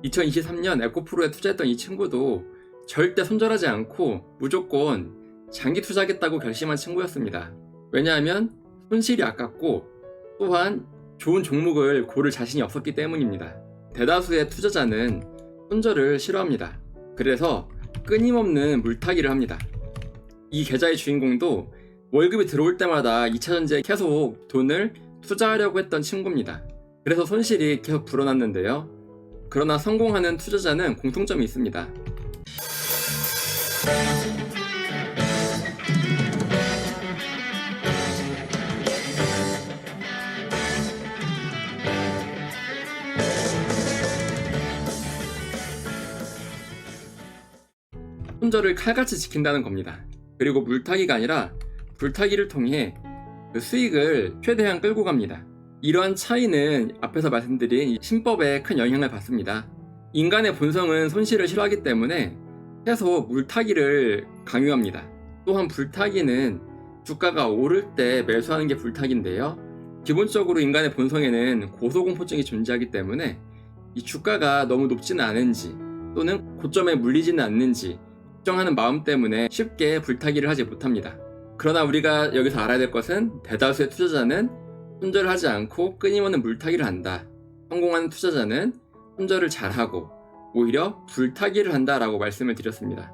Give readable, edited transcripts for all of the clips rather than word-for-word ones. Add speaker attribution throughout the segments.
Speaker 1: 2023년 에코프로에 투자했던 이 친구도 절대 손절하지 않고 무조건 장기 투자하겠다고 결심한 친구였습니다. 왜냐하면 손실이 아깝고 또한 좋은 종목을 고를 자신이 없었기 때문입니다. 대다수의 투자자는 손절을 싫어합니다. 그래서 끊임없는 물타기를 합니다. 이 계좌의 주인공도 월급이 들어올 때마다 2차전지에 계속 돈을 투자하려고 했던 친구입니다. 그래서 손실이 계속 불어났는데요. 그러나 성공하는 투자자는 공통점이 있습니다. 손절을 칼같이 지킨다는 겁니다. 그리고 물타기가 아니라 불타기를 통해 그 수익을 최대한 끌고 갑니다. 이러한 차이는 앞에서 말씀드린 신법에 큰 영향을 받습니다. 인간의 본성은 손실을 싫어하기 때문에 계속 물타기를 강요합니다. 또한 불타기는 주가가 오를 때 매수하는 게 불타기인데요. 기본적으로 인간의 본성에는 고소공포증이 존재하기 때문에 이 주가가 너무 높지는 않은지 또는 고점에 물리지는 않는지 걱정하는 마음 때문에 쉽게 불타기를 하지 못합니다. 그러나 우리가 여기서 알아야 될 것은 대다수의 투자자는 손절을 하지 않고 끊임없는 물타기를 한다. 성공하는 투자자는 손절을 잘하고 오히려 불타기를 한다라고 말씀을 드렸습니다.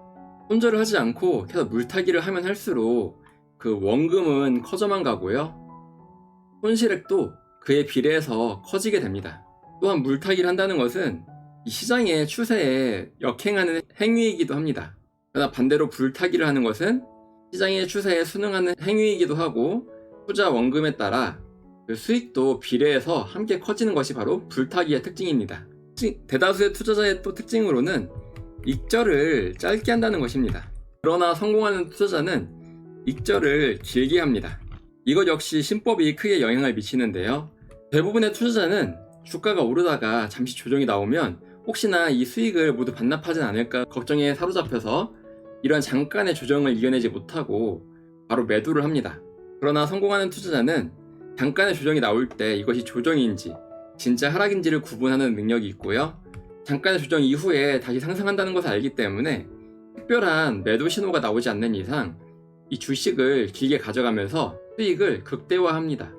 Speaker 1: 손절을 하지 않고 계속 물타기를 하면 할수록 그 원금은 커져만 가고요. 손실액도 그에 비례해서 커지게 됩니다. 또한 물타기를 한다는 것은 이 시장의 추세에 역행하는 행위이기도 합니다. 그러나 반대로 불타기를 하는 것은 시장의 추세에 순응하는 행위이기도 하고 투자 원금에 따라 그 수익도 비례해서 함께 커지는 것이 바로 불타기의 특징입니다. 대다수의 투자자의 또 특징으로는 익절을 짧게 한다는 것입니다. 그러나 성공하는 투자자는 익절을 길게 합니다. 이것 역시 신법이 크게 영향을 미치는데요. 대부분의 투자자는 주가가 오르다가 잠시 조정이 나오면 혹시나 이 수익을 모두 반납하진 않을까 걱정에 사로잡혀서 이러한 잠깐의 조정을 이겨내지 못하고 바로 매도를 합니다. 그러나 성공하는 투자자는 잠깐의 조정이 나올 때 이것이 조정인지 진짜 하락인지를 구분하는 능력이 있고요. 잠깐의 조정 이후에 다시 상승한다는 것을 알기 때문에 특별한 매도 신호가 나오지 않는 이상 이 주식을 길게 가져가면서 수익을 극대화합니다.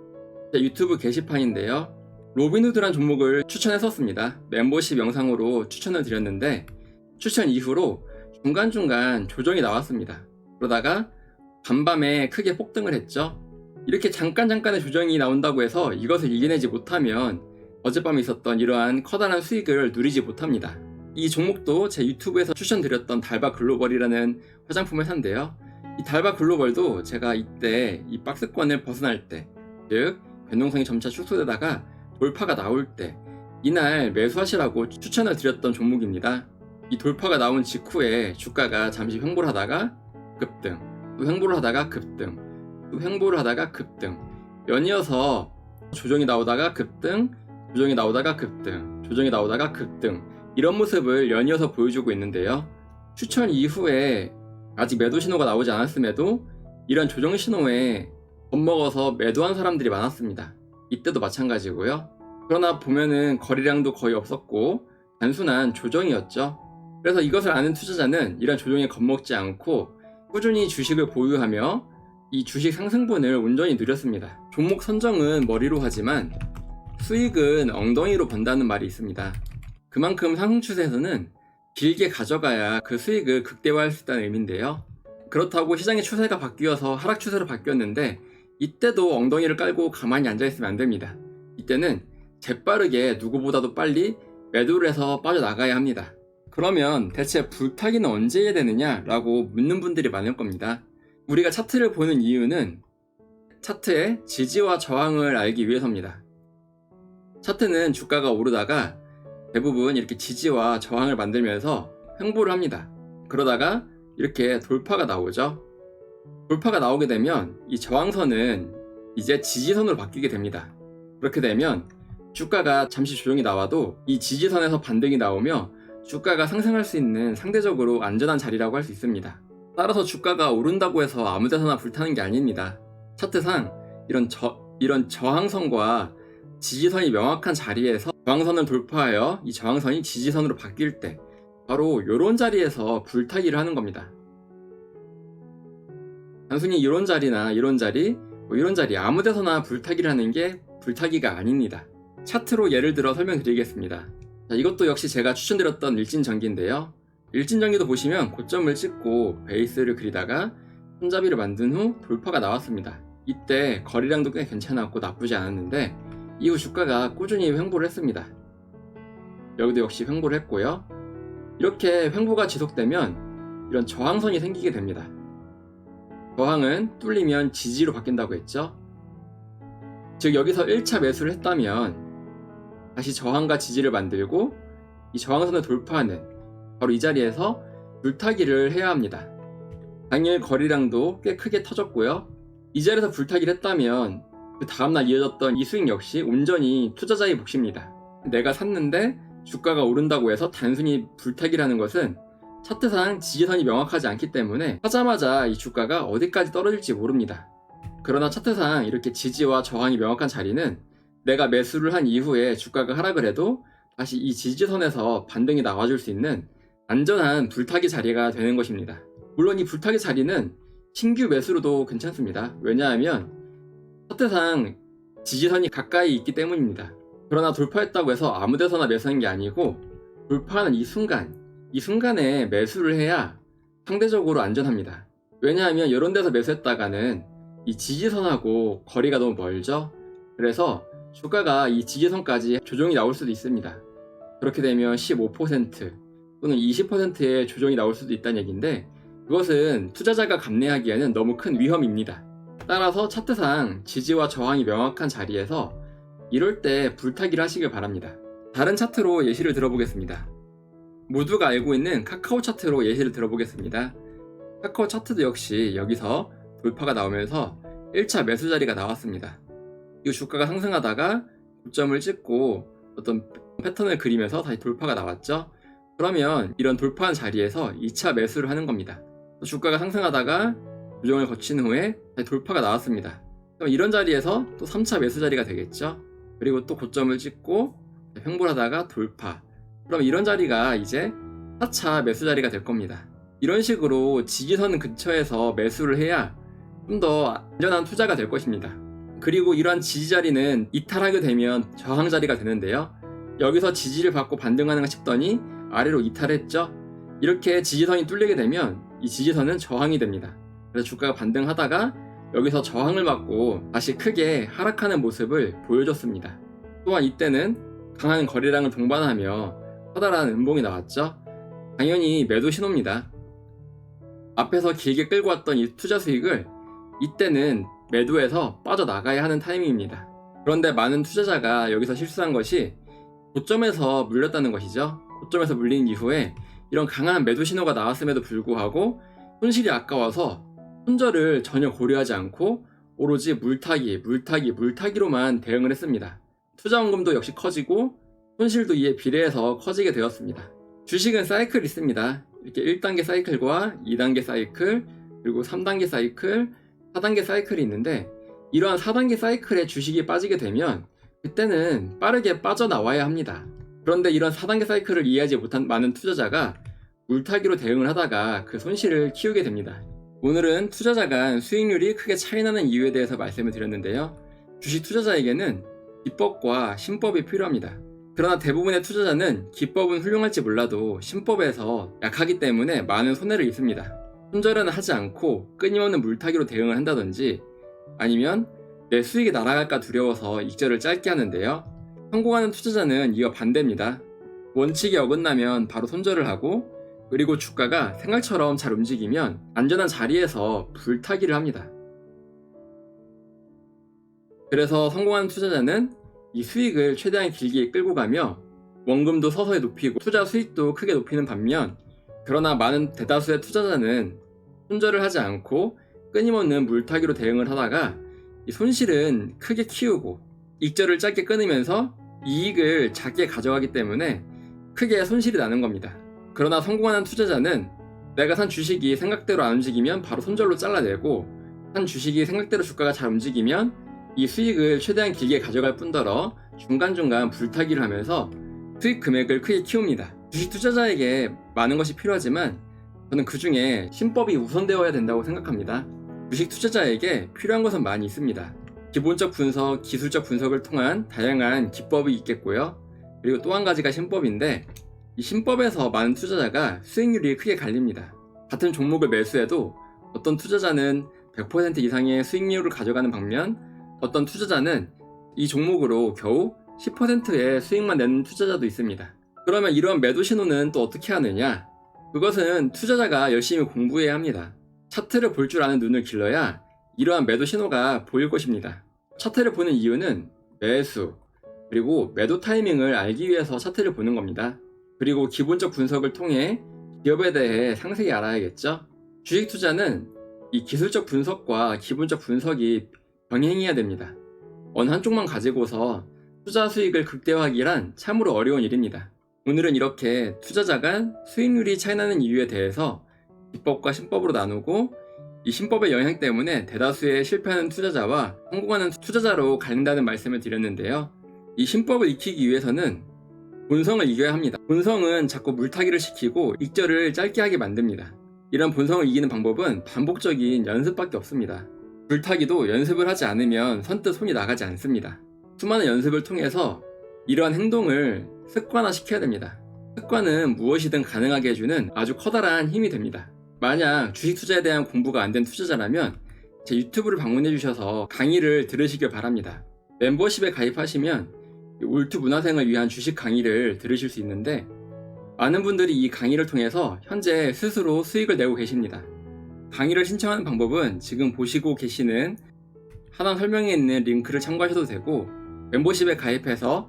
Speaker 1: 유튜브 게시판인데요. 로빈후드란 종목을 추천했었습니다. 멤버십 영상으로 추천을 드렸는데 추천 이후로 중간중간 조정이 나왔습니다. 그러다가 간밤에 크게 폭등을 했죠. 이렇게 잠깐의 조정이 나온다고 해서 이것을 이겨내지 못하면 어젯밤에 있었던 이러한 커다란 수익을 누리지 못합니다. 이 종목도 제 유튜브에서 추천드렸던 달바 글로벌이라는 화장품 회사인데요. 이 달바 글로벌도 제가 이때 이 박스권을 벗어날 때, 즉 변동성이 점차 축소되다가 돌파가 나올 때 이날 매수하시라고 추천을 드렸던 종목입니다. 이 돌파가 나온 직후에 주가가 잠시 횡보를 하다가 급등, 또 횡보를 하다가 급등, 또 횡보를 하다가 급등, 연이어서 조정이 나오다가 급등, 조정이 나오다가 급등, 조정이 나오다가 급등, 이런 모습을 연이어서 보여주고 있는데요. 추천 이후에 아직 매도 신호가 나오지 않았음에도 이런 조정 신호에 겁먹어서 매도한 사람들이 많았습니다. 이때도 마찬가지고요. 그러나 보면은 거래량도 거의 없었고 단순한 조정이었죠. 그래서 이것을 아는 투자자는 이런 조정에 겁먹지 않고 꾸준히 주식을 보유하며 이 주식 상승분을 온전히 누렸습니다. 종목 선정은 머리로 하지만 수익은 엉덩이로 번다는 말이 있습니다. 그만큼 상승 추세에서는 길게 가져가야 그 수익을 극대화할 수 있다는 의미인데요. 그렇다고 시장의 추세가 바뀌어서 하락 추세로 바뀌었는데 이때도 엉덩이를 깔고 가만히 앉아있으면 안 됩니다. 이때는 재빠르게 누구보다도 빨리 매도를 해서 빠져나가야 합니다. 그러면 대체 불타기는 언제 해야 되느냐 라고 묻는 분들이 많을 겁니다. 우리가 차트를 보는 이유는 차트의 지지와 저항을 알기 위해서입니다. 차트는 주가가 오르다가 대부분 이렇게 지지와 저항을 만들면서 횡보를 합니다. 그러다가 이렇게 돌파가 나오죠. 돌파가 나오게 되면 이 저항선은 이제 지지선으로 바뀌게 됩니다. 그렇게 되면 주가가 잠시 조정이 나와도 이 지지선에서 반등이 나오며 주가가 상승할 수 있는 상대적으로 안전한 자리라고 할 수 있습니다. 따라서 주가가 오른다고 해서 아무 데서나 불타는 게 아닙니다. 차트상 이런 저항선과 지지선이 명확한 자리에서 저항선을 돌파하여 이 저항선이 지지선으로 바뀔 때 바로 이런 자리에서 불타기를 하는 겁니다. 단순히 이런 자리나 이런 자리, 이런 자리 아무 데서나 불타기를 하는 게 불타기가 아닙니다. 차트로 예를 들어 설명드리겠습니다. 자, 이것도 역시 제가 추천드렸던 일진전기인데요. 일진전기도 보시면 고점을 찍고 베이스를 그리다가 손잡이를 만든 후 돌파가 나왔습니다. 이때 거래량도 꽤 괜찮았고 나쁘지 않았는데 이후 주가가 꾸준히 횡보를 했습니다. 여기도 역시 횡보를 했고요. 이렇게 횡보가 지속되면 이런 저항선이 생기게 됩니다. 저항은 뚫리면 지지로 바뀐다고 했죠. 즉 여기서 1차 매수를 했다면 다시 저항과 지지를 만들고 이 저항선을 돌파하는 바로 이 자리에서 불타기를 해야 합니다. 당일 거래량도 꽤 크게 터졌고요. 이 자리에서 불타기를 했다면 그 다음날 이어졌던 이 수익 역시 온전히 투자자의 몫입니다. 내가 샀는데 주가가 오른다고 해서 단순히 불타기를 하는 것은 차트상 지지선이 명확하지 않기 때문에 사자마자 이 주가가 어디까지 떨어질지 모릅니다. 그러나 차트상 이렇게 지지와 저항이 명확한 자리는 내가 매수를 한 이후에 주가가 하락을 해도 다시 이 지지선에서 반등이 나와줄 수 있는 안전한 불타기 자리가 되는 것입니다. 물론 이 불타기 자리는 신규 매수로도 괜찮습니다. 왜냐하면 차트상 지지선이 가까이 있기 때문입니다. 그러나 돌파했다고 해서 아무 데서나 매수하는 게 아니고 돌파하는 이 순간에 매수를 해야 상대적으로 안전합니다. 왜냐하면 이런 데서 매수했다가는 이 지지선하고 거리가 너무 멀죠. 그래서 주가가 이 지지선까지 조정이 나올 수도 있습니다. 그렇게 되면 15% 또는 20%의 조정이 나올 수도 있다는 얘기인데 그것은 투자자가 감내하기에는 너무 큰 위험입니다. 따라서 차트상 지지와 저항이 명확한 자리에서 이럴 때 불타기를 하시길 바랍니다. 다른 차트로 예시를 들어보겠습니다. 모두가 알고 있는 카카오 차트로 예시를 들어보겠습니다. 카카오 차트도 역시 여기서 돌파가 나오면서 1차 매수 자리가 나왔습니다. 이 주가가 상승하다가 고점을 찍고 어떤 패턴을 그리면서 다시 돌파가 나왔죠. 그러면 이런 돌파한 자리에서 2차 매수를 하는 겁니다. 주가가 상승하다가 조정을 거친 후에 다시 돌파가 나왔습니다. 그럼 이런 자리에서 또 3차 매수 자리가 되겠죠. 그리고 또 고점을 찍고 횡보를 하다가 돌파. 그럼 이런 자리가 이제 4차 매수 자리가 될 겁니다. 이런 식으로 지지선 근처에서 매수를 해야 좀 더 안전한 투자가 될 것입니다. 그리고 이러한 지지 자리는 이탈하게 되면 저항 자리가 되는데요. 여기서 지지를 받고 반등하는가 싶더니 아래로 이탈했죠. 이렇게 지지선이 뚫리게 되면 이 지지선은 저항이 됩니다. 그래서 주가가 반등하다가 여기서 저항을 맞고 다시 크게 하락하는 모습을 보여줬습니다. 또한 이때는 강한 거래량을 동반하며 커다란 음봉이 나왔죠. 당연히 매도 신호입니다. 앞에서 길게 끌고 왔던 이 투자 수익을 이때는 매도해서 빠져나가야 하는 타이밍입니다. 그런데 많은 투자자가 여기서 실수한 것이 고점에서 물렸다는 것이죠. 고점에서 물린 이후에 이런 강한 매도 신호가 나왔음에도 불구하고 손실이 아까워서 손절을 전혀 고려하지 않고 오로지 물타기로만 대응을 했습니다. 투자 원금도 역시 커지고 손실도 이에 비례해서 커지게 되었습니다. 주식은 사이클이 있습니다. 이렇게 1단계 사이클과 2단계 사이클, 그리고 3단계 사이클, 4단계 사이클이 있는데 이러한 4단계 사이클에 주식이 빠지게 되면 그때는 빠르게 빠져나와야 합니다. 그런데 이런 4단계 사이클을 이해하지 못한 많은 투자자가 물타기로 대응을 하다가 그 손실을 키우게 됩니다. 오늘은 투자자 간 수익률이 크게 차이나는 이유에 대해서 말씀을 드렸는데요. 주식 투자자에게는 기법과 신법이 필요합니다. 그러나 대부분의 투자자는 기법은 훌륭할지 몰라도 신법에서 약하기 때문에 많은 손해를 입습니다. 손절은 하지 않고 끊임없는 물타기로 대응을 한다든지 아니면 내 수익이 날아갈까 두려워서 익절을 짧게 하는데요. 성공하는 투자자는 이와 반대입니다. 원칙이 어긋나면 바로 손절을 하고 그리고 주가가 생각처럼 잘 움직이면 안전한 자리에서 불타기를 합니다. 그래서 성공하는 투자자는 이 수익을 최대한 길게 끌고 가며 원금도 서서히 높이고 투자 수익도 크게 높이는 반면 그러나 많은 대다수의 투자자는 손절을 하지 않고 끊임없는 물타기로 대응을 하다가 이 손실은 크게 키우고 익절을 짧게 끊으면서 이익을 작게 가져가기 때문에 크게 손실이 나는 겁니다. 그러나 성공하는 투자자는 내가 산 주식이 생각대로 안 움직이면 바로 손절로 잘라내고 산 주식이 생각대로 주가가 잘 움직이면 이 수익을 최대한 길게 가져갈 뿐더러 중간중간 불타기를 하면서 수익 금액을 크게 키웁니다. 주식 투자자에게 많은 것이 필요하지만 저는 그 중에 신법이 우선되어야 된다고 생각합니다. 주식 투자자에게 필요한 것은 많이 있습니다. 기본적 분석, 기술적 분석을 통한 다양한 기법이 있겠고요. 그리고 또 한 가지가 신법인데 이 신법에서 많은 투자자가 수익률이 크게 갈립니다. 같은 종목을 매수해도 어떤 투자자는 100% 이상의 수익률을 가져가는 반면 어떤 투자자는 이 종목으로 겨우 10%의 수익만 내는 투자자도 있습니다. 그러면 이러한 매도 신호는 또 어떻게 하느냐? 그것은 투자자가 열심히 공부해야 합니다. 차트를 볼 줄 아는 눈을 길러야 이러한 매도 신호가 보일 것입니다. 차트를 보는 이유는 매수, 그리고 매도 타이밍을 알기 위해서 차트를 보는 겁니다. 그리고 기본적 분석을 통해 기업에 대해 상세히 알아야겠죠? 주식 투자는 이 기술적 분석과 기본적 분석이 병행해야 됩니다. 어느 한쪽만 가지고서 투자 수익을 극대화하기란 참으로 어려운 일입니다. 오늘은 이렇게 투자자가 수익률이 차이나는 이유에 대해서 기법과 신법으로 나누고 이 신법의 영향 때문에 대다수의 실패하는 투자자와 성공하는 투자자로 갈린다는 말씀을 드렸는데요. 이 신법을 익히기 위해서는 본성을 이겨야 합니다. 본성은 자꾸 물타기를 시키고 익절을 짧게 하게 만듭니다. 이런 본성을 이기는 방법은 반복적인 연습밖에 없습니다. 물타기도 연습을 하지 않으면 선뜻 손이 나가지 않습니다. 수많은 연습을 통해서 이러한 행동을 습관화시켜야 됩니다. 습관은 무엇이든 가능하게 해주는 아주 커다란 힘이 됩니다. 만약 주식 투자에 대한 공부가 안 된 투자자라면 제 유튜브를 방문해 주셔서 강의를 들으시길 바랍니다. 멤버십에 가입하시면 올투 문화생을 위한 주식 강의를 들으실 수 있는데 많은 분들이 이 강의를 통해서 현재 스스로 수익을 내고 계십니다. 강의를 신청하는 방법은 지금 보시고 계시는 하단 설명에 있는 링크를 참고하셔도 되고 멤버십에 가입해서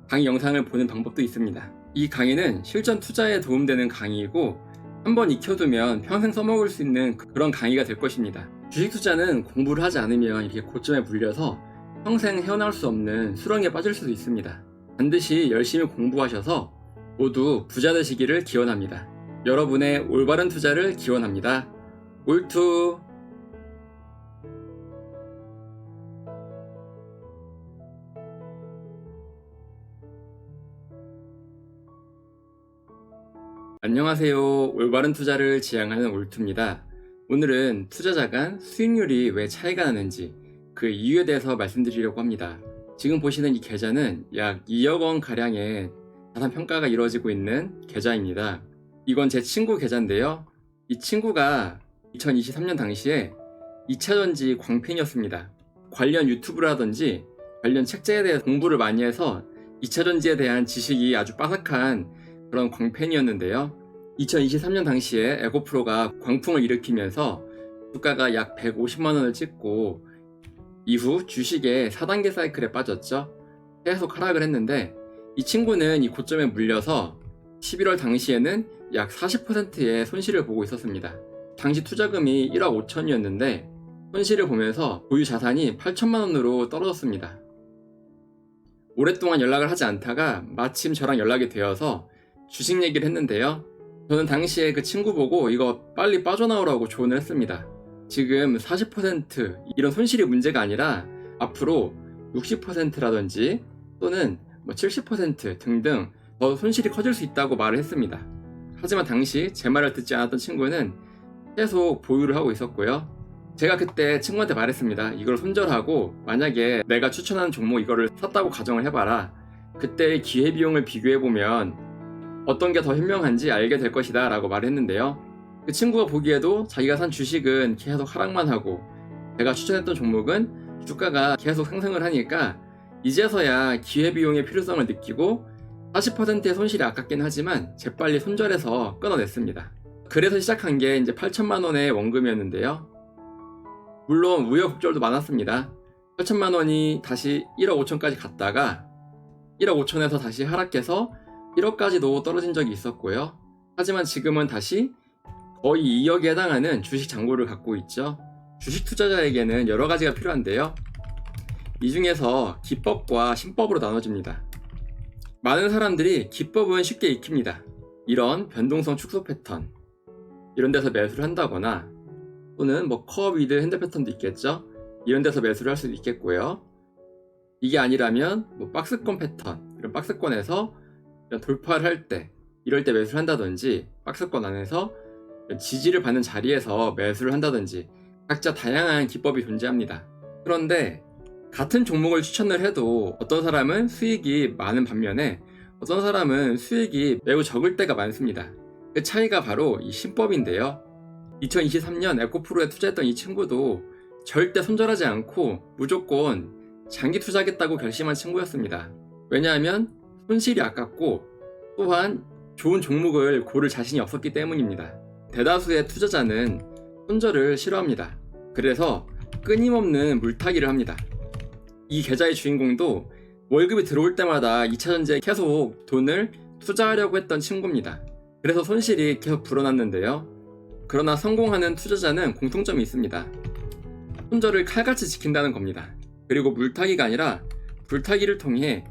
Speaker 1: 강의 영상을 보는 방법도 있습니다. 이 강의는 실전 투자에 도움되는 강의이고 한번 익혀두면 평생 써먹을 수 있는 그런 강의가 될 것입니다. 주식 투자는 공부를 하지 않으면 이렇게 고점에 물려서 평생 헤어나올 수 없는 수렁에 빠질 수도 있습니다. 반드시 열심히 공부하셔서 모두 부자 되시기를 기원합니다. 여러분의 올바른 투자를 기원합니다. 올투! 안녕하세요. 올바른 투자를 지향하는 올투입니다. 오늘은 투자자 간 수익률이 왜 차이가 나는지 그 이유에 대해서 말씀드리려고 합니다. 지금 보시는 이 계좌는 약 2억 원 가량의 자산 평가가 이루어지고 있는 계좌입니다. 이건 제 친구 계좌인데요. 이 친구가 2023년 당시에 2차전지 광팬이었습니다. 관련 유튜브라든지 관련 책자에 대해 공부를 많이 해서 2차전지에 대한 지식이 아주 빠삭한 그런 광팬이었는데요. 2023년 당시에 에고프로가 광풍을 일으키면서 주가가 약 150만원을 찍고 이후 주식의 4단계 사이클에 빠졌죠. 계속 하락을 했는데 이 친구는 이 고점에 물려서 11월 당시에는 약 40%의 손실을 보고 있었습니다. 당시 투자금이 1억 5천이었는데 손실을 보면서 보유 자산이 8천만원으로 떨어졌습니다. 오랫동안 연락을 하지 않다가 마침 저랑 연락이 되어서 주식 얘기를 했는데요. 저는 당시에 그 친구 보고 이거 빨리 빠져나오라고 조언을 했습니다. 지금 40% 이런 손실이 문제가 아니라 앞으로 60%라든지 또는 70% 등등 더 손실이 커질 수 있다고 말을 했습니다. 하지만 당시 제 말을 듣지 않았던 친구는 계속 보유를 하고 있었고요. 제가 그때 친구한테 말했습니다. 이걸 손절하고 만약에 내가 추천하는 종목 이거를 샀다고 가정을 해봐라. 그때의 기회비용을 비교해보면 어떤 게 더 현명한지 알게 될 것이다 라고 말을 했는데요. 그 친구가 보기에도 자기가 산 주식은 계속 하락만 하고 제가 추천했던 종목은 주가가 계속 상승을 하니까 이제서야 기회비용의 필요성을 느끼고 40%의 손실이 아깝긴 하지만 재빨리 손절해서 끊어냈습니다. 그래서 시작한 게 이제 8천만원의 원금이었는데요. 물론 우여곡절도 많았습니다. 8천만원이 다시 1억 5천까지 갔다가 1억 5천에서 다시 하락해서 1억까지도 떨어진 적이 있었고요. 하지만 지금은 다시 거의 2억에 해당하는 주식 잔고를 갖고 있죠. 주식 투자자에게는 여러 가지가 필요한데요. 이 중에서 기법과 신법으로 나눠집니다. 많은 사람들이 기법은 쉽게 익힙니다. 이런 변동성 축소 패턴 이런 데서 매수를 한다거나 또는 커브 위드 핸드 패턴도 있겠죠. 이런 데서 매수를 할 수도 있겠고요. 이게 아니라면 뭐 박스권 패턴, 이런 박스권에서 이런 돌파를 할 때, 이럴 때 매수를 한다든지, 박스권 안에서 지지를 받는 자리에서 매수를 한다든지, 각자 다양한 기법이 존재합니다. 그런데 같은 종목을 추천을 해도 어떤 사람은 수익이 많은 반면에 어떤 사람은 수익이 매우 적을 때가 많습니다. 그 차이가 바로 이 신법인데요. 2023년 에코프로에 투자했던 이 친구도 절대 손절하지 않고 무조건 장기 투자하겠다고 결심한 친구였습니다. 왜냐하면 손실이 아깝고 또한 좋은 종목을 고를 자신이 없었기 때문입니다. 대다수의 투자자는 손절을 싫어합니다. 그래서 끊임없는 물타기를 합니다. 이 계좌의 주인공도 월급이 들어올 때마다 2차전지에 계속 돈을 투자하려고 했던 친구입니다. 그래서 손실이 계속 불어났는데요. 그러나 성공하는 투자자는 공통점이 있습니다. 손절을 칼같이 지킨다는 겁니다. 그리고 물타기가 아니라 불타기를 통해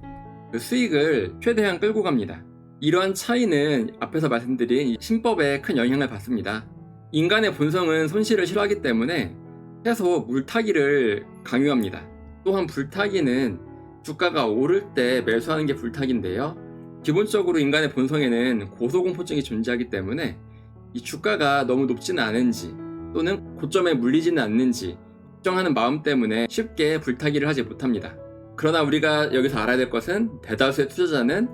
Speaker 1: 그 수익을 최대한 끌고 갑니다. 이러한 차이는 앞에서 말씀드린 이 신법에 큰 영향을 받습니다. 인간의 본성은 손실을 싫어하기 때문에 계속 물타기를 강요합니다. 또한 불타기는 주가가 오를 때 매수하는 게 불타기인데요. 기본적으로 인간의 본성에는 고소공포증이 존재하기 때문에 이 주가가 너무 높지는 않은지 또는 고점에 물리지는 않는지 걱정하는 마음 때문에 쉽게 불타기를 하지 못합니다. 그러나 우리가 여기서 알아야 될 것은 대다수의 투자자는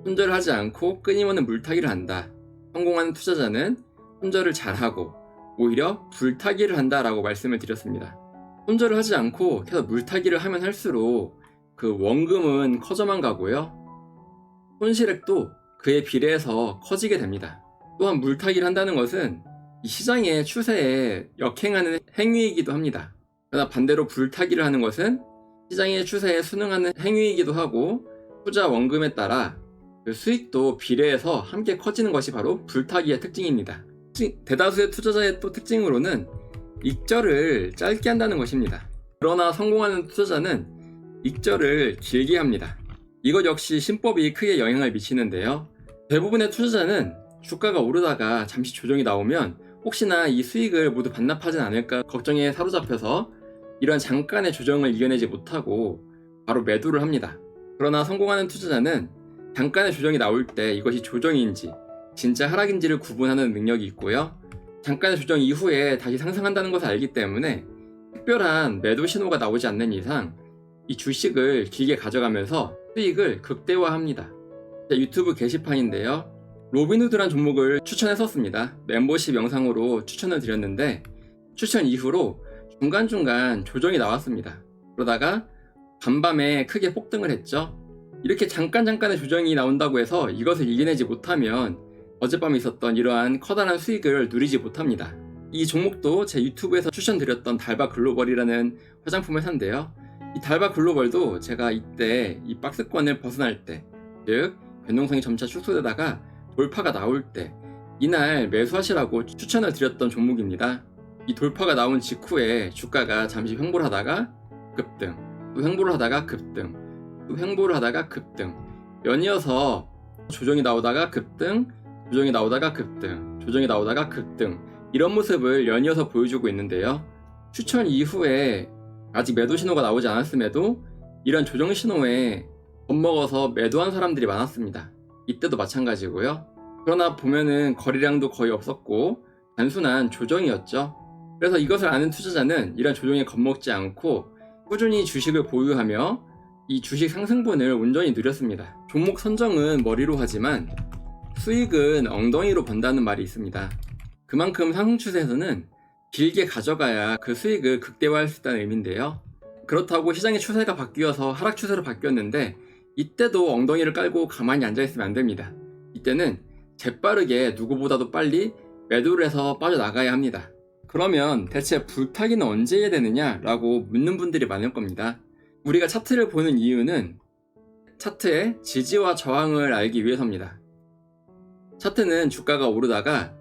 Speaker 1: 손절을 하지 않고 끊임없는 물타기를 한다. 성공하는 투자자는 손절을 잘하고 오히려 불타기를 한다라고 말씀을 드렸습니다. 손절을 하지 않고 계속 물타기를 하면 할수록 그 원금은 커져만 가고요. 손실액도 그에 비례해서 커지게 됩니다. 또한 물타기를 한다는 것은 이 시장의 추세에 역행하는 행위이기도 합니다. 그러나 반대로 불타기를 하는 것은 시장의 추세에 순응하는 행위이기도 하고 투자 원금에 따라 그 수익도 비례해서 함께 커지는 것이 바로 불타기의 특징입니다. 대다수의 투자자의 또 특징으로는 익절을 짧게 한다는 것입니다. 그러나 성공하는 투자자는 익절을 길게 합니다. 이것 역시 신법이 크게 영향을 미치는데요. 대부분의 투자자는 주가가 오르다가 잠시 조정이 나오면 혹시나 이 수익을 모두 반납하진 않을까 걱정에 사로잡혀서 이런 잠깐의 조정을 이겨내지 못하고 바로 매도를 합니다. 그러나 성공하는 투자자는 잠깐의 조정이 나올 때 이것이 조정인지 진짜 하락인지를 구분하는 능력이 있고요. 잠깐의 조정 이후에 다시 상승한다는 것을 알기 때문에 특별한 매도 신호가 나오지 않는 이상 이 주식을 길게 가져가면서 수익을 극대화합니다. 유튜브 게시판인데요. 로빈후드란 종목을 추천했었습니다. 멤버십 영상으로 추천을 드렸는데 추천 이후로 중간중간 조정이 나왔습니다. 그러다가 간밤에 크게 폭등을 했죠. 이렇게 잠깐의 조정이 나온다고 해서 이것을 이겨내지 못하면 어젯밤에 있었던 이러한 커다란 수익을 누리지 못합니다. 이 종목도 제 유튜브에서 추천드렸던 달바 글로벌이라는 화장품 회사인데요. 이 달바 글로벌도 제가 이때 이 박스권을 벗어날 때, 즉 변동성이 점차 축소되다가 돌파가 나올 때 이날 매수하시라고 추천을 드렸던 종목입니다. 이 돌파가 나온 직후에 주가가 잠시 횡보를 하다가 급등, 또 횡보를 하다가 급등, 또 횡보를 하다가 급등, 연이어서 조정이 나오다가 급등, 조정이 나오다가 급등, 조정이 나오다가 급등, 이런 모습을 연이어서 보여주고 있는데요. 추천 이후에 아직 매도 신호가 나오지 않았음에도 이런 조정 신호에 겁먹어서 매도한 사람들이 많았습니다. 이때도 마찬가지고요. 그러나 보면은 거래량도 거의 없었고 단순한 조정이었죠. 그래서 이것을 아는 투자자는 이런 조정에 겁먹지 않고 꾸준히 주식을 보유하며 이 주식 상승분을 온전히 누렸습니다. 종목 선정은 머리로 하지만 수익은 엉덩이로 번다는 말이 있습니다. 그만큼 상승 추세에서는 길게 가져가야 그 수익을 극대화할 수 있다는 의미인데요. 그렇다고 시장의 추세가 바뀌어서 하락 추세로 바뀌었는데 이때도 엉덩이를 깔고 가만히 앉아있으면 안 됩니다. 이때는 재빠르게 누구보다도 빨리 매도를 해서 빠져나가야 합니다. 그러면 대체 불타기는 언제 해야 되느냐 라고 묻는 분들이 많을 겁니다. 우리가 차트를 보는 이유는 차트의 지지와 저항을 알기 위해서입니다. 차트는 주가가 오르다가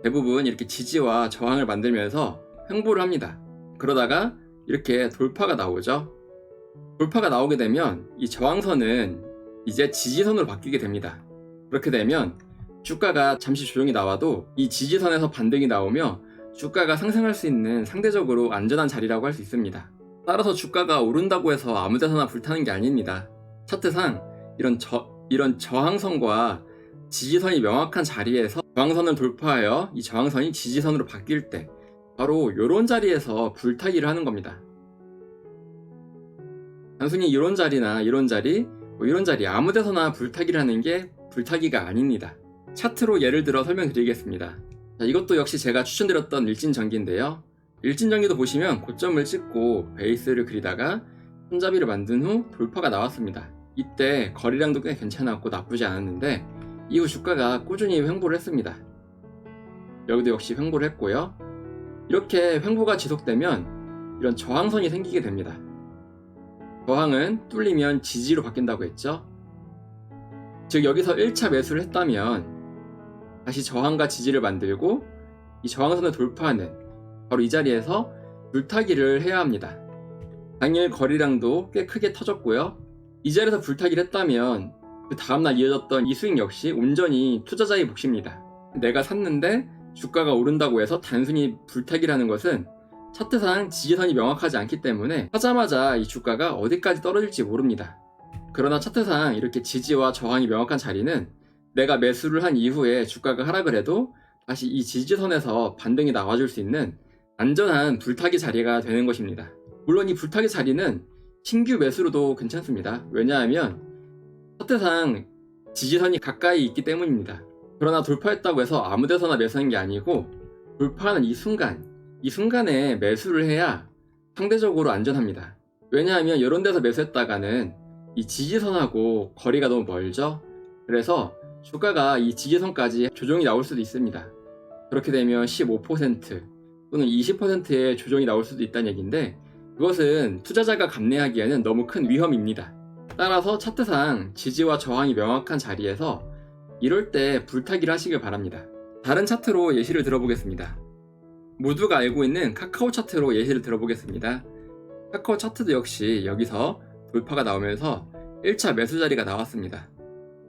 Speaker 1: 대부분 이렇게 지지와 저항을 만들면서 횡보를 합니다. 그러다가 이렇게 돌파가 나오죠. 돌파가 나오게 되면 이 저항선은 이제 지지선으로 바뀌게 됩니다. 그렇게 되면 주가가 잠시 조정이 나와도 이 지지선에서 반등이 나오며 주가가 상승할 수 있는 상대적으로 안전한 자리라고 할 수 있습니다. 따라서 주가가 오른다고 해서 아무 데서나 불타는 게 아닙니다. 차트상 이런 저항선과 지지선이 명확한 자리에서 저항선을 돌파하여 이 저항선이 지지선으로 바뀔 때 바로 이런 자리에서 불타기를 하는 겁니다. 단순히 이런 자리나 이런 자리, 이런 자리 아무 데서나 불타기를 하는 게 불타기가 아닙니다. 차트로 예를 들어 설명드리겠습니다. 자, 이것도 역시 제가 추천드렸던 일진전기인데요. 일진전기도 보시면 고점을 찍고 베이스를 그리다가 손잡이를 만든 후 돌파가 나왔습니다. 이때 거래량도 꽤 괜찮았고 나쁘지 않았는데 이후 주가가 꾸준히 횡보를 했습니다. 여기도 역시 횡보를 했고요. 이렇게 횡보가 지속되면 이런 저항선이 생기게 됩니다. 저항은 뚫리면 지지로 바뀐다고 했죠. 즉 여기서 1차 매수를 했다면 다시 저항과 지지를 만들고 이 저항선을 돌파하는 바로 이 자리에서 불타기를 해야 합니다. 당일 거래량도 꽤 크게 터졌고요. 이 자리에서 불타기를 했다면 그 다음날 이어졌던 이 수익 역시 온전히 투자자의 몫입니다. 내가 샀는데 주가가 오른다고 해서 단순히 불타기를 하는 것은 차트상 지지선이 명확하지 않기 때문에 사자마자 이 주가가 어디까지 떨어질지 모릅니다. 그러나 차트상 이렇게 지지와 저항이 명확한 자리는 내가 매수를 한 이후에 주가가 하락을 해도 다시 이 지지선에서 반등이 나와줄 수 있는 안전한 불타기 자리가 되는 것입니다. 물론 이 불타기 자리는 신규 매수로도 괜찮습니다. 왜냐하면 차트상 지지선이 가까이 있기 때문입니다. 그러나 돌파했다고 해서 아무 데서나 매수하는 게 아니고 돌파하는 이 순간에 매수를 해야 상대적으로 안전합니다. 왜냐하면 이런 데서 매수했다가는 이 지지선하고 거리가 너무 멀죠. 그래서 주가가 이 지지선까지 조정이 나올 수도 있습니다. 그렇게 되면 15% 또는 20%의 조정이 나올 수도 있다는 얘기인데 그것은 투자자가 감내하기에는 너무 큰 위험입니다. 따라서 차트상 지지와 저항이 명확한 자리에서 이럴 때 불타기를 하시길 바랍니다. 다른 차트로 예시를 들어보겠습니다. 모두가 알고 있는 카카오 차트로 예시를 들어보겠습니다. 카카오 차트도 역시 여기서 돌파가 나오면서 1차 매수 자리가 나왔습니다.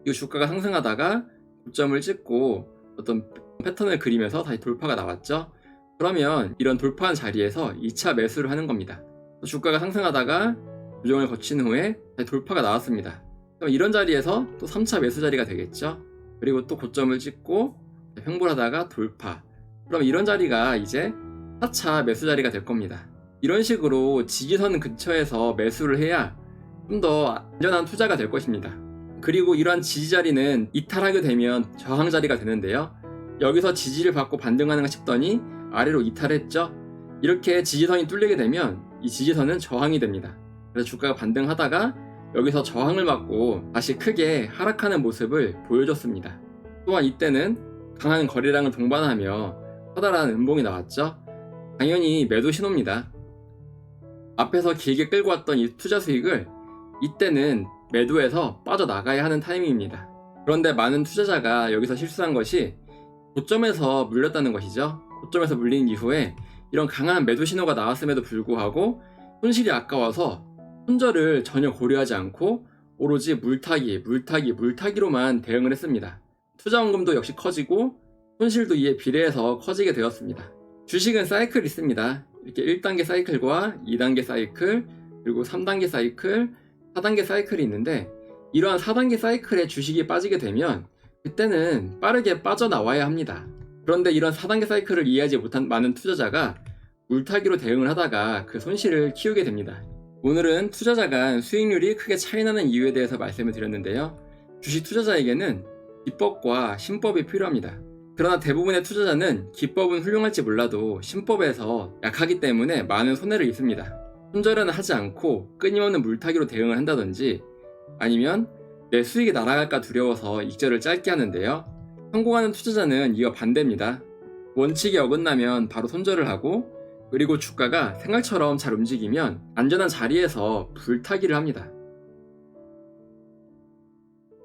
Speaker 1: 이 주가가 상승하다가 고점을 찍고 어떤 패턴을 그리면서 다시 돌파가 나왔죠. 그러면 이런 돌파한 자리에서 2차 매수를 하는 겁니다. 주가가 상승하다가 조정을 거친 후에 다시 돌파가 나왔습니다. 그럼 이런 자리에서 또 3차 매수 자리가 되겠죠. 그리고 또 고점을 찍고 횡보를 하다가 돌파. 그럼 이런 자리가 이제 4차 매수 자리가 될 겁니다. 이런 식으로 지지선 근처에서 매수를 해야 좀 더 안전한 투자가 될 것입니다. 그리고 이러한 지지 자리는 이탈하게 되면 저항 자리가 되는데요. 여기서 지지를 받고 반등하는가 싶더니 아래로 이탈했죠. 이렇게 지지선이 뚫리게 되면 이 지지선은 저항이 됩니다. 그래서 주가가 반등하다가 여기서 저항을 맞고 다시 크게 하락하는 모습을 보여줬습니다. 또한 이때는 강한 거래량을 동반하며 커다란 음봉이 나왔죠. 당연히 매도 신호입니다. 앞에서 길게 끌고 왔던 이 투자 수익을 이때는 매도해서 빠져나가야 하는 타이밍입니다. 그런데 많은 투자자가 여기서 실수한 것이 고점에서 물렸다는 것이죠. 고점에서 물린 이후에 이런 강한 매도 신호가 나왔음에도 불구하고 손실이 아까워서 손절을 전혀 고려하지 않고 오로지 물타기로만 대응을 했습니다. 투자 원금도 역시 커지고 손실도 이에 비례해서 커지게 되었습니다. 주식은 사이클이 있습니다. 이렇게 1단계 사이클과 2단계 사이클, 그리고 3단계 사이클, 4단계 사이클이 있는데 이러한 4단계 사이클에 주식이 빠지게 되면 그때는 빠르게 빠져나와야 합니다. 그런데 이런 4단계 사이클을 이해하지 못한 많은 투자자가 물타기로 대응을 하다가 그 손실을 키우게 됩니다. 오늘은 투자자 간 수익률이 크게 차이나는 이유에 대해서 말씀을 드렸는데요. 주식 투자자에게는 기법과 신법이 필요합니다. 그러나 대부분의 투자자는 기법은 훌륭할지 몰라도 신법에서 약하기 때문에 많은 손해를 입습니다. 손절은 하지 않고 끊임없는 물타기로 대응을 한다든지 아니면 내 수익이 날아갈까 두려워서 익절을 짧게 하는데요. 성공하는 투자자는 이와 반대입니다. 원칙에 어긋나면 바로 손절을 하고 그리고 주가가 생각처럼 잘 움직이면 안전한 자리에서 불타기를 합니다.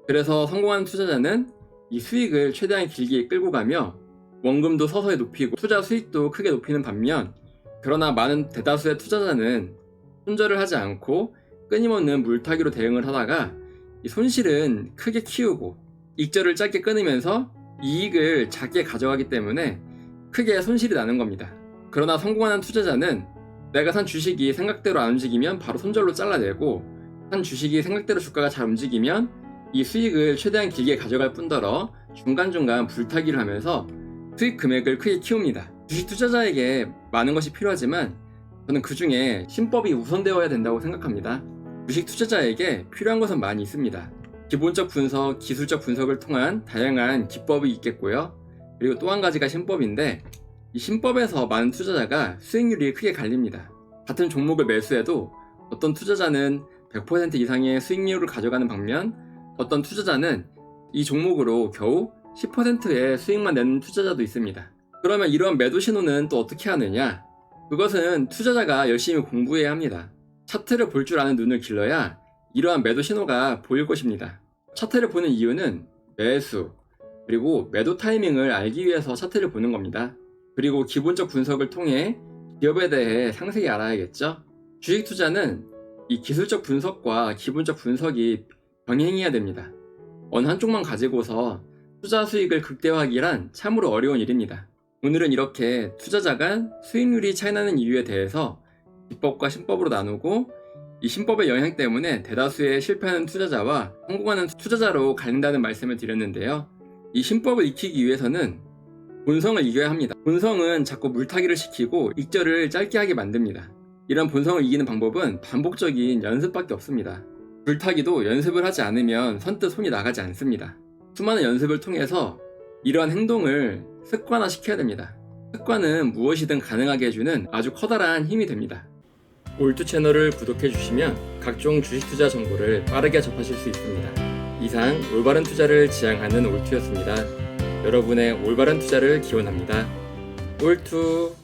Speaker 1: 그래서 성공하는 투자자는 이 수익을 최대한 길게 끌고 가며 원금도 서서히 높이고 투자 수익도 크게 높이는 반면 그러나 많은 대다수의 투자자는 손절을 하지 않고 끊임없는 물타기로 대응을 하다가 이 손실은 크게 키우고 익절을 짧게 끊으면서 이익을 작게 가져가기 때문에 크게 손실이 나는 겁니다. 그러나 성공하는 투자자는 내가 산 주식이 생각대로 안 움직이면 바로 손절로 잘라내고, 산 주식이 생각대로 주가가 잘 움직이면 이 수익을 최대한 길게 가져갈 뿐더러 중간중간 불타기를 하면서 수익 금액을 크게 키웁니다. 주식 투자자에게 많은 것이 필요하지만 저는 그 중에 신법이 우선되어야 된다고 생각합니다. 주식 투자자에게 필요한 것은 많이 있습니다. 기본적 분석, 기술적 분석을 통한 다양한 기법이 있겠고요. 그리고 또 한 가지가 신법인데, 이 신법에서 많은 투자자가 수익률이 크게 갈립니다. 같은 종목을 매수해도 어떤 투자자는 100% 이상의 수익률을 가져가는 반면, 어떤 투자자는 이 종목으로 겨우 10%의 수익만 내는 투자자도 있습니다. 그러면 이러한 매도 신호는 또 어떻게 하느냐? 그것은 투자자가 열심히 공부해야 합니다. 차트를 볼 줄 아는 눈을 길러야 이러한 매도 신호가 보일 것입니다. 차트를 보는 이유는 매수, 그리고 매도 타이밍을 알기 위해서 차트를 보는 겁니다. 그리고 기본적 분석을 통해 기업에 대해 상세히 알아야겠죠? 주식 투자는 이 기술적 분석과 기본적 분석이 병행해야 됩니다. 어느 한쪽만 가지고서 투자 수익을 극대화하기란 참으로 어려운 일입니다. 오늘은 이렇게 투자자가 수익률이 차이나는 이유에 대해서 기법과 신법으로 나누고, 이 신법의 영향 때문에 대다수의 실패하는 투자자와 성공하는 투자자로 갈린다는 말씀을 드렸는데요. 이 신법을 익히기 위해서는 본성을 이겨야 합니다. 본성은 자꾸 물타기를 시키고 익절을 짧게 하게 만듭니다. 이런 본성을 이기는 방법은 반복적인 연습밖에 없습니다. 물타기도 연습을 하지 않으면 선뜻 손이 나가지 않습니다. 수많은 연습을 통해서 이러한 행동을 습관화시켜야 됩니다. 습관은 무엇이든 가능하게 해주는 아주 커다란 힘이 됩니다. 올투 채널을 구독해 주시면 각종 주식 투자 정보를 빠르게 접하실 수 있습니다. 이상 올바른 투자를 지향하는 올투였습니다. 여러분의 올바른 투자를 기원합니다. 올투.